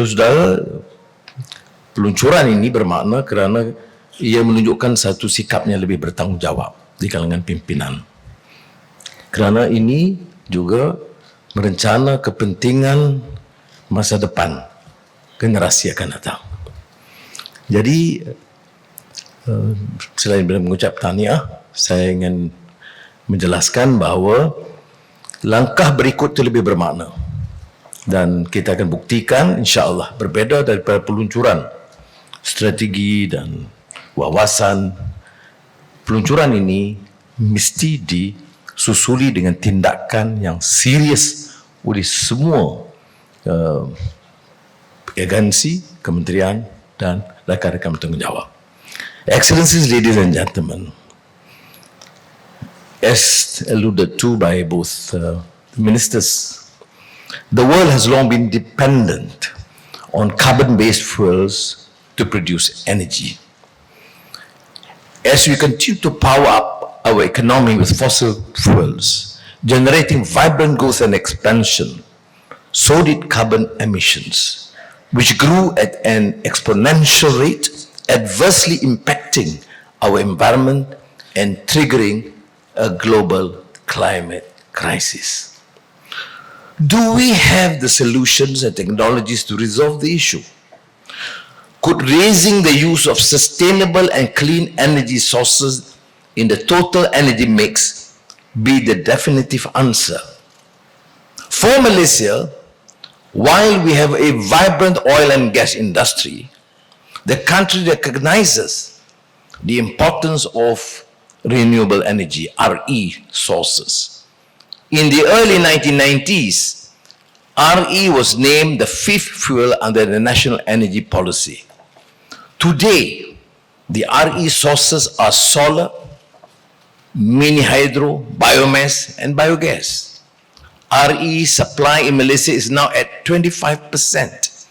Saudara, peluncuran ini bermakna kerana ia menunjukkan satu sikapnya lebih bertanggungjawab di kalangan pimpinan. Kerana ini juga merencana kepentingan masa depan generasi akan datang. Jadi, selain mengucap tahniah, saya ingin menjelaskan bahawa langkah berikut itu lebih bermakna. Dan kita akan buktikan, insya-Allah, berbeza daripada peluncuran strategi dan wawasan. Peluncuran ini mesti disusuli dengan tindakan yang serius oleh semua agensi, kementerian dan rakan-rakan bertanggungjawab. Excellencies, ladies and gentlemen, as alluded to by both ministers, the world has long been dependent on carbon-based fuels to produce energy. As we continue to power up our economy with fossil fuels, generating vibrant growth and expansion, so did carbon emissions, which grew at an exponential rate, adversely impacting our environment and triggering a global climate crisis. Do we have the solutions and technologies to resolve the issue? Could raising the use of sustainable and clean energy sources in the total energy mix be the definitive answer? For Malaysia, while we have a vibrant oil and gas industry, the country recognizes the importance of renewable energy, RE sources. In the early 1990s, RE was named the fifth fuel under the National Energy Policy. Today, the RE sources are solar, mini hydro, biomass, and biogas. RE supply in Malaysia is now at 25%,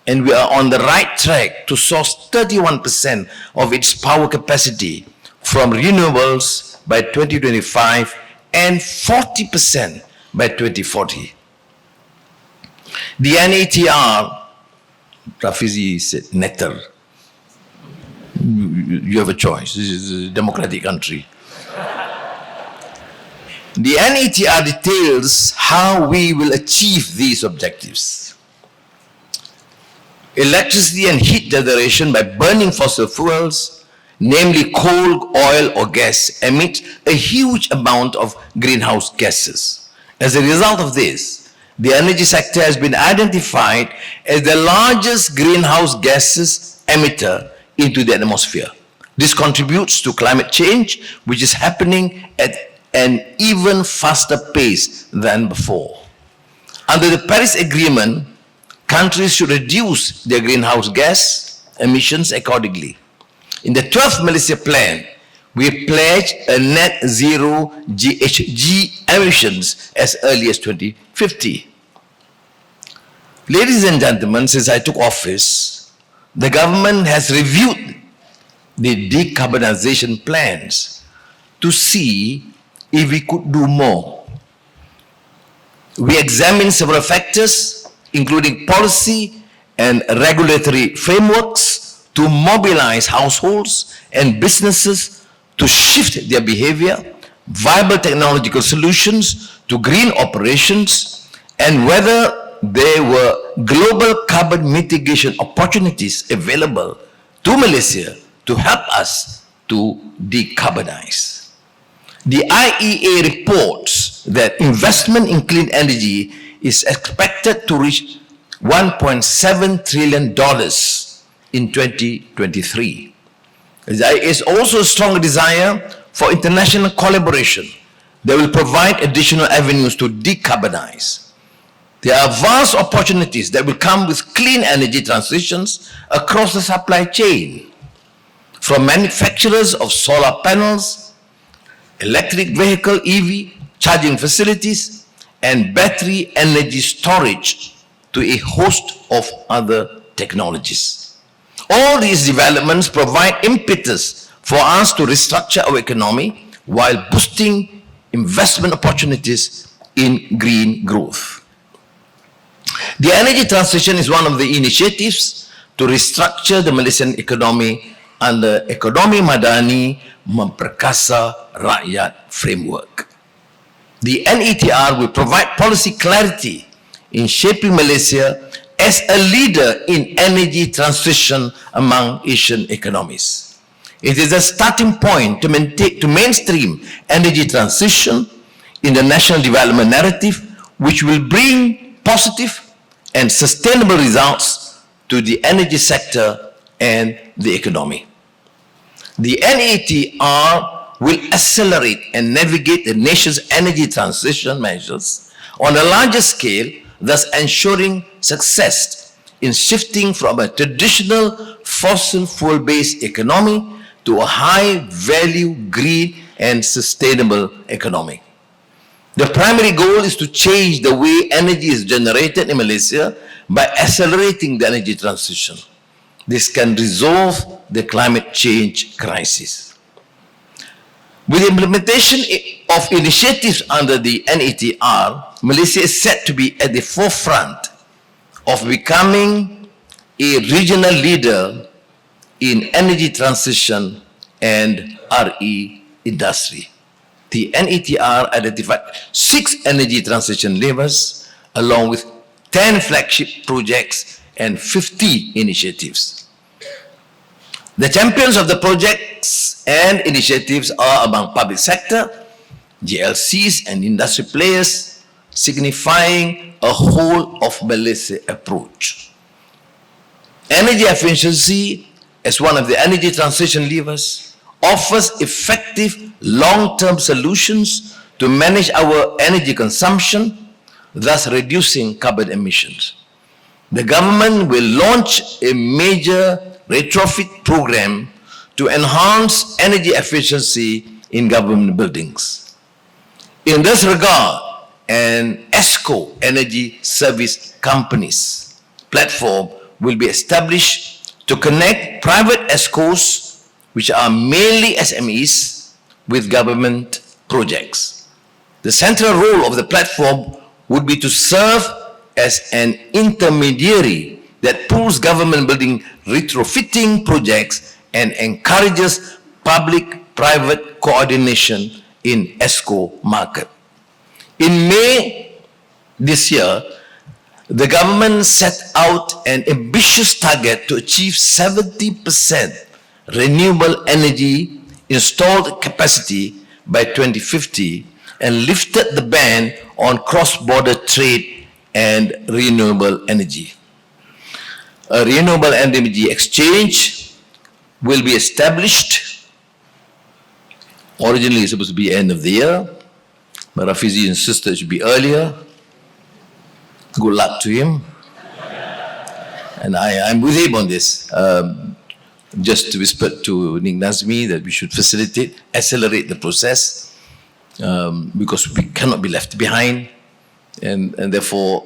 and we are on the right track to source 31% of its power capacity from renewables by 2025 and 40% by 2040. The NETR, Rafizi said NETR, you have a choice, this is a democratic country. The NETR details how we will achieve these objectives. Electricity and heat generation by burning fossil fuels, namely coal, oil or gas, emit a huge amount of greenhouse gases. As a result of this, the energy sector has been identified as the largest greenhouse gases emitter into the atmosphere. This contributes to climate change, which is happening at an even faster pace than before. Under the Paris Agreement, countries should reduce their greenhouse gas emissions accordingly. In the 12th Malaysia Plan, we pledged a net zero GHG emissions as early as 2050. Ladies and gentlemen, since I took office, the government has reviewed the decarbonization plans to see if we could do more. We examined several factors, including policy and regulatory frameworks, to mobilize households and businesses to shift their behavior, viable technological solutions to green operations, and whether there were global carbon mitigation opportunities available to Malaysia to help us to decarbonize. The IEA reports that investment in clean energy is expected to reach $1.7 trillion in 2023. There is also a strong desire for international collaboration that will provide additional avenues to decarbonize. There are vast opportunities that will come with clean energy transitions across the supply chain, from manufacturers of solar panels, electric vehicle EV charging facilities, and battery energy storage to a host of other technologies. All these developments provide impetus for us to restructure our economy while boosting investment opportunities in green growth. The energy transition is one of the initiatives to restructure the Malaysian economy under Ekonomi Madani Memperkasa Rakyat framework. The NETR will provide policy clarity in shaping Malaysia as a leader in energy transition among Asian economies. It is a starting point to mainstream energy transition in the national development narrative, which will bring positive and sustainable results to the energy sector and the economy. The NETR will accelerate and navigate the nation's energy transition measures on a larger scale, thus ensuring success in shifting from a traditional fossil fuel-based economy to a high-value, green and sustainable economy. The primary goal is to change the way energy is generated in Malaysia by accelerating the energy transition. This can resolve the climate change crisis. With the implementation of initiatives under the NETR, Malaysia is set to be at the forefront of becoming a regional leader in energy transition and RE industry. The NETR identified 6 energy transition levers along with 10 flagship projects and 50 initiatives. The champions of the projects and initiatives are among public sector, GLCs and industry players, signifying a whole of Malaysia approach. Energy efficiency as one of the energy transition levers offers effective long-term solutions to manage our energy consumption, thus reducing carbon emissions. The government will launch a major retrofit program to enhance energy efficiency in government buildings. In this regard, an ESCO Energy Service Companies platform will be established to connect private ESCOs, which are mainly SMEs, with government projects. The central role of the platform would be to serve as an intermediary that pools government building retrofitting projects and encourages public-private coordination in ESCO market. In May this year, the government set out an ambitious target to achieve 70% renewable energy installed capacity by 2050 and lifted the ban on cross-border trade and renewable energy. A renewable energy exchange will be established. Originally, it's supposed to be end of the year, but Rafizi insisted it should be earlier. Good luck to him. And I'm with him on this. Just whispered to Ning Nazmi that we should facilitate, accelerate the process, because we cannot be left behind, and therefore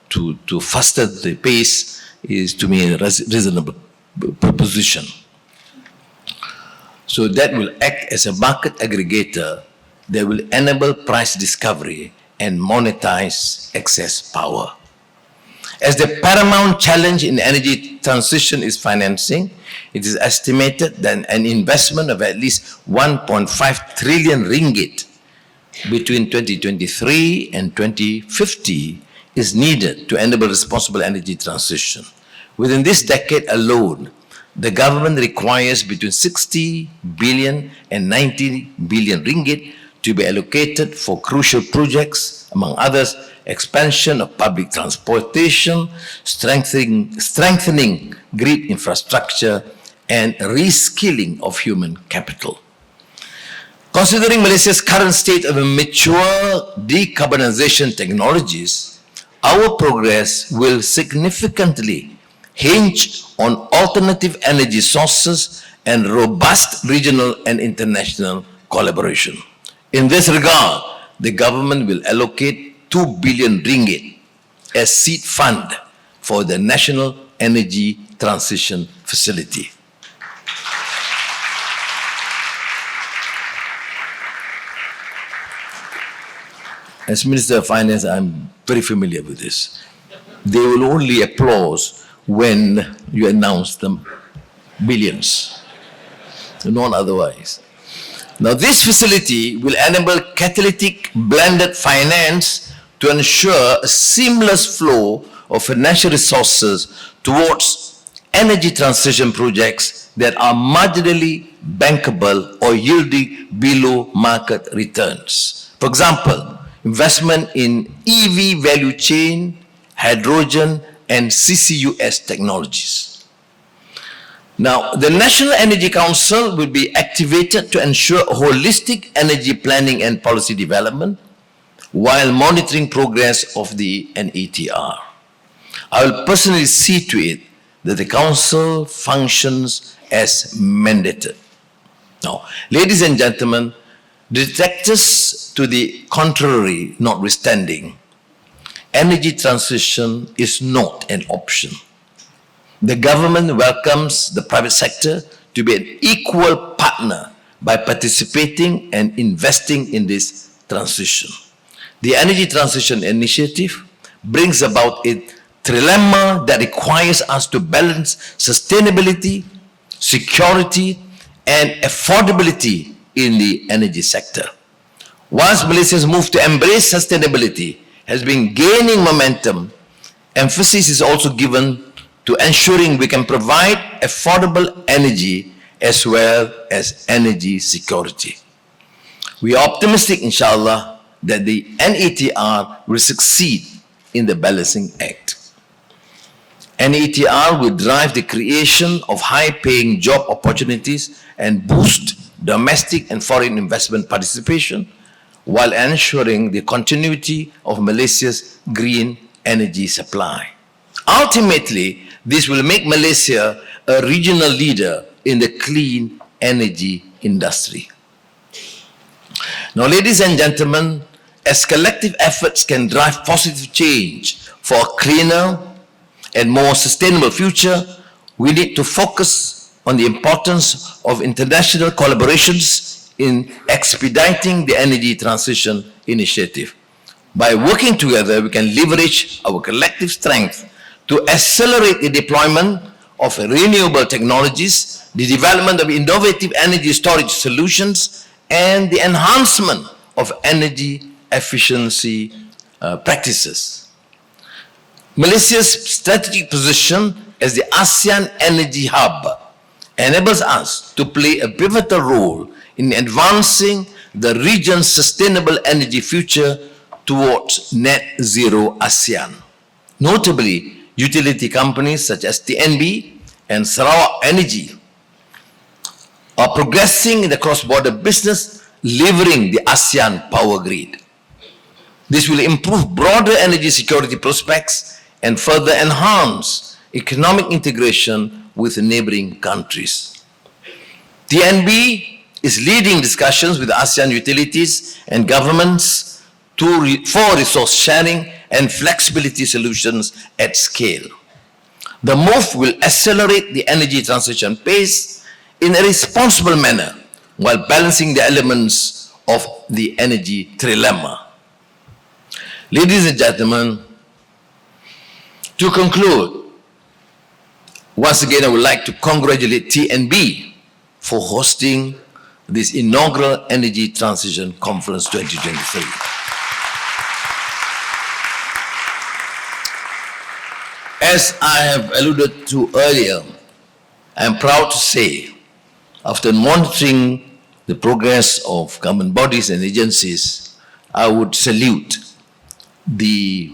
to fasten the pace is to me a reasonable proposition. So that will act as a market aggregator that will enable price discovery and monetize excess power. As the paramount challenge in energy transition is financing, it is estimated that an investment of at least 1.5 trillion ringgit between 2023 and 2050 is needed to enable responsible energy transition. Within this decade alone, the government requires between 60 billion and 90 billion ringgit to be allocated for crucial projects, among others, expansion of public transportation, strengthening grid infrastructure, and reskilling of human capital. Considering Malaysia's current state of mature decarbonization technologies, our progress will significantly hinge on alternative energy sources and robust regional and international collaboration. In this regard, the government will allocate 2 billion ringgit as seed fund for the National Energy Transition Facility. As Minister of Finance, I'm very familiar with this. they will only applaud when you announce them billions, not otherwise. Now, this facility will enable catalytic blended finance to ensure a seamless flow of financial resources towards energy transition projects that are marginally bankable or yielding below market returns. For example, investment in EV value chain, hydrogen, and CCUS technologies. Now, the National Energy Council will be activated to ensure holistic energy planning and policy development while monitoring progress of the NETR. I will personally see to it that the Council functions as mandated. Now, ladies and gentlemen, detractors to the contrary notwithstanding, energy transition is not an option. The government welcomes the private sector to be an equal partner by participating and investing in this transition. The Energy Transition Initiative brings about a trilemma that requires us to balance sustainability, security, and affordability in the energy sector. Whilst Malaysia's move to embrace sustainability has been gaining momentum, emphasis is also given to ensuring we can provide affordable energy as well as energy security. We are optimistic, inshallah, that the NETR will succeed in the balancing act. NETR will drive the creation of high-paying job opportunities and boost domestic and foreign investment participation while ensuring the continuity of Malaysia's green energy supply. Ultimately, this will make Malaysia a regional leader in the clean energy industry. Now, ladies and gentlemen, as collective efforts can drive positive change for a cleaner and more sustainable future, we need to focus on the importance of international collaborations in expediting the energy transition initiative. By working together, we can leverage our collective strength to accelerate the deployment of renewable technologies, the development of innovative energy storage solutions, and the enhancement of energy efficiency practices. Malaysia's strategic position as the ASEAN Energy Hub enables us to play a pivotal role in advancing the region's sustainable energy future towards net zero ASEAN. Notably, utility companies such as TNB and Sarawak Energy are progressing in the cross-border business, leveraging the ASEAN power grid. This will improve broader energy security prospects and further enhance economic integration with neighboring countries. TNB is leading discussions with ASEAN utilities and governments for resource sharing and flexibility solutions at scale. The move will accelerate the energy transition pace in a responsible manner while balancing the elements of the energy trilemma. Ladies and gentlemen, to conclude, once again I would like to congratulate TNB for hosting this inaugural Energy Transition Conference 2023. As I have alluded to earlier, I am proud to say, after monitoring the progress of government bodies and agencies, I would salute the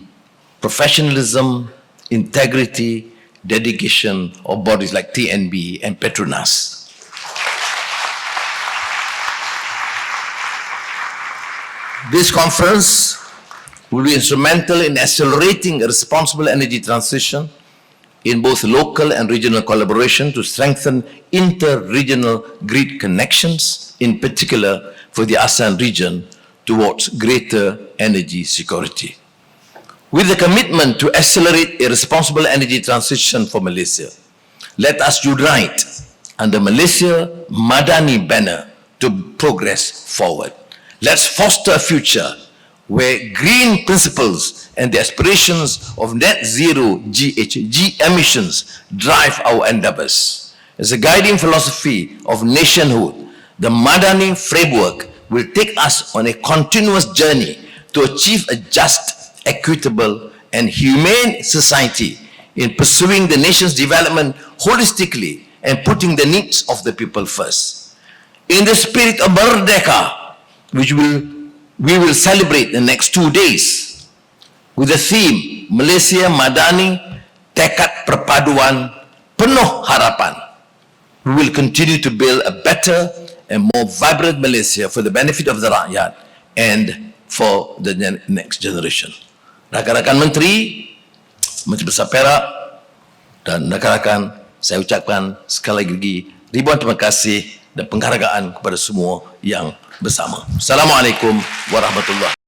professionalism, integrity, dedication of bodies like TNB and Petronas. This conference will be instrumental in accelerating a responsible energy transition in both local and regional collaboration to strengthen inter-regional grid connections, in particular for the ASEAN region, towards greater energy security. With the commitment to accelerate a responsible energy transition for Malaysia, let us unite under Malaysia Madani banner to progress forward. Let's foster a future where green principles and the aspirations of net zero GHG emissions drive our endeavors. As a guiding philosophy of nationhood, the Madani framework will take us on a continuous journey to achieve a just, equitable, and humane society in pursuing the nation's development holistically and putting the needs of the people first. In the spirit of Merdeka, which we will celebrate the next 2 days with the theme Malaysia Madani Tekad Perpaduan Penuh Harapan, we will continue to build a better and more vibrant Malaysia for the benefit of the rakyat and for the next generation. Rakan-rakan Menteri, Menteri Besar Perak dan rakan-rakan, saya ucapkan sekali lagi ribuan terima kasih dan penghargaan kepada semua yang bersama. Assalamualaikum warahmatullahi wabarakatuh.